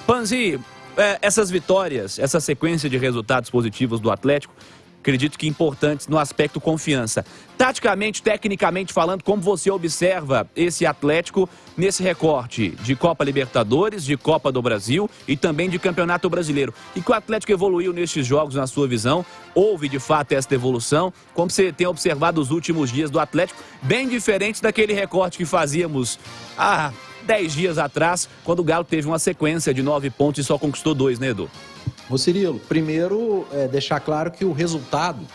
Panzi, essas vitórias, essa sequência de resultados positivos do Atlético, acredito que importantes no aspecto confiança. Taticamente, tecnicamente falando, como você observa esse Atlético nesse recorte de Copa Libertadores, de Copa do Brasil e também de Campeonato Brasileiro? E que o Atlético evoluiu nestes jogos, na sua visão? Houve, de fato, esta evolução? Como você tem observado os últimos dias do Atlético, bem diferentes daquele recorte que fazíamos há 10 dias atrás, quando o Galo teve uma sequência de 9 pontos e só conquistou 2, né, Edu? Ô Cirilo, primeiro deixar claro que o resultado,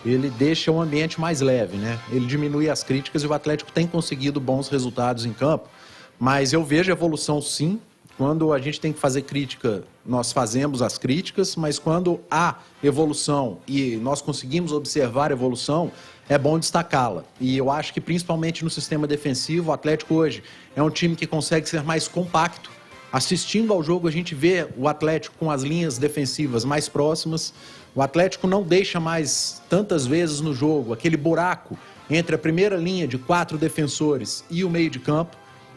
ele deixa o ambiente mais leve, né? Ele diminui as críticas e o Atlético tem conseguido bons resultados em campo, mas eu vejo evolução sim. Quando a gente tem que fazer crítica, nós fazemos as críticas, mas quando há evolução e nós conseguimos observar a evolução, é bom destacá-la. E eu acho que principalmente no sistema defensivo, o Atlético hoje é um time que consegue ser mais compacto. Assistindo ao jogo, a gente vê o Atlético com as linhas defensivas mais próximas. O Atlético não deixa mais, tantas vezes no jogo, aquele buraco entre a primeira linha de 4 defensores e o meio de campo.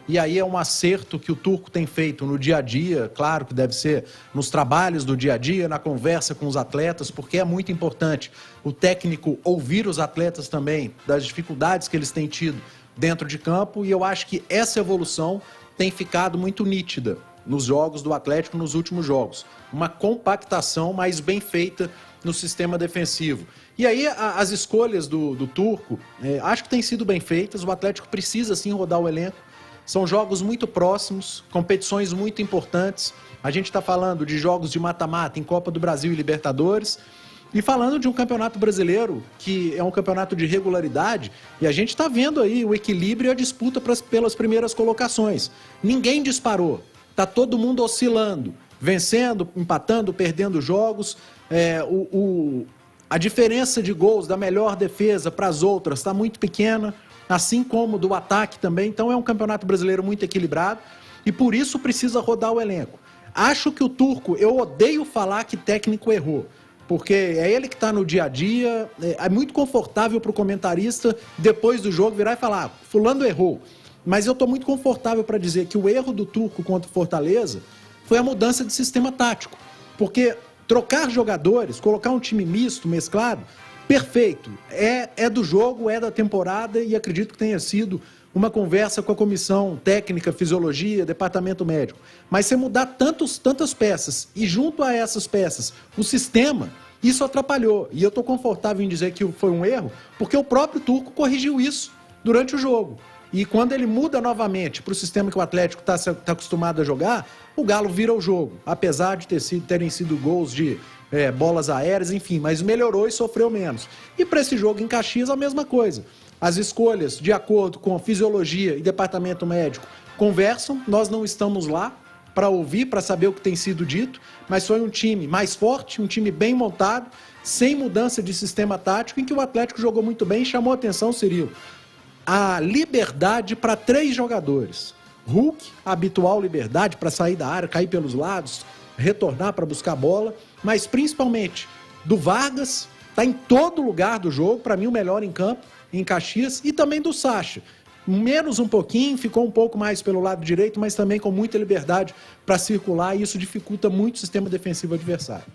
E aí é um acerto que o Turco tem feito no dia a dia, claro que deve ser nos trabalhos do dia a dia, na conversa com os atletas, porque é muito importante o técnico ouvir os atletas também, das dificuldades que eles têm tido dentro de campo. E eu acho que essa evolução tem ficado muito nítida nos jogos do Atlético nos últimos jogos. Uma compactação mais bem feita no sistema defensivo. E aí as escolhas do Turco, acho que têm sido bem feitas. O Atlético precisa sim rodar o elenco. São jogos muito próximos, competições muito importantes. A gente está falando de jogos de mata-mata em Copa do Brasil e Libertadores. E falando de um campeonato brasileiro, que é um campeonato de regularidade, e a gente está vendo aí o equilíbrio e a disputa pelas primeiras colocações. Ninguém disparou, está todo mundo oscilando, vencendo, empatando, perdendo jogos. A diferença de gols da melhor defesa para as outras está muito pequena, assim como do ataque também. Então é um campeonato brasileiro muito equilibrado e por isso precisa rodar o elenco. Acho que o Turco, eu odeio falar que técnico errou, porque é ele que está no dia a dia, é muito confortável para o comentarista, depois do jogo, virar e falar, fulano errou. Mas eu estou muito confortável para dizer que o erro do Turco contra o Fortaleza foi a mudança de sistema tático. Porque trocar jogadores, colocar um time misto, mesclado, perfeito. É do jogo, é da temporada e acredito que tenha sido uma conversa com a comissão técnica, fisiologia, departamento médico. Mas se mudar tantas peças e junto a essas peças o sistema, isso atrapalhou. E eu estou confortável em dizer que foi um erro, porque o próprio Turco corrigiu isso durante o jogo. E quando ele muda novamente para o sistema que o Atlético está acostumado a jogar, o Galo vira o jogo. Apesar de terem sido gols de bolas aéreas, enfim, mas melhorou e sofreu menos. E para esse jogo em Caxias, a mesma coisa. As escolhas, de acordo com a fisiologia e departamento médico, conversam. Nós não estamos lá para ouvir, para saber o que tem sido dito, mas foi um time mais forte, um time bem montado, sem mudança de sistema tático, em que o Atlético jogou muito bem e chamou a atenção, Cirilo, a liberdade para 3 jogadores. Hulk, a habitual liberdade para sair da área, cair pelos lados, retornar para buscar a bola, mas principalmente do Vargas, está em todo lugar do jogo, para mim o melhor em campo, em Caxias, e também do Sacha. Menos um pouquinho, ficou um pouco mais pelo lado direito, mas também com muita liberdade para circular, e isso dificulta muito o sistema defensivo adversário.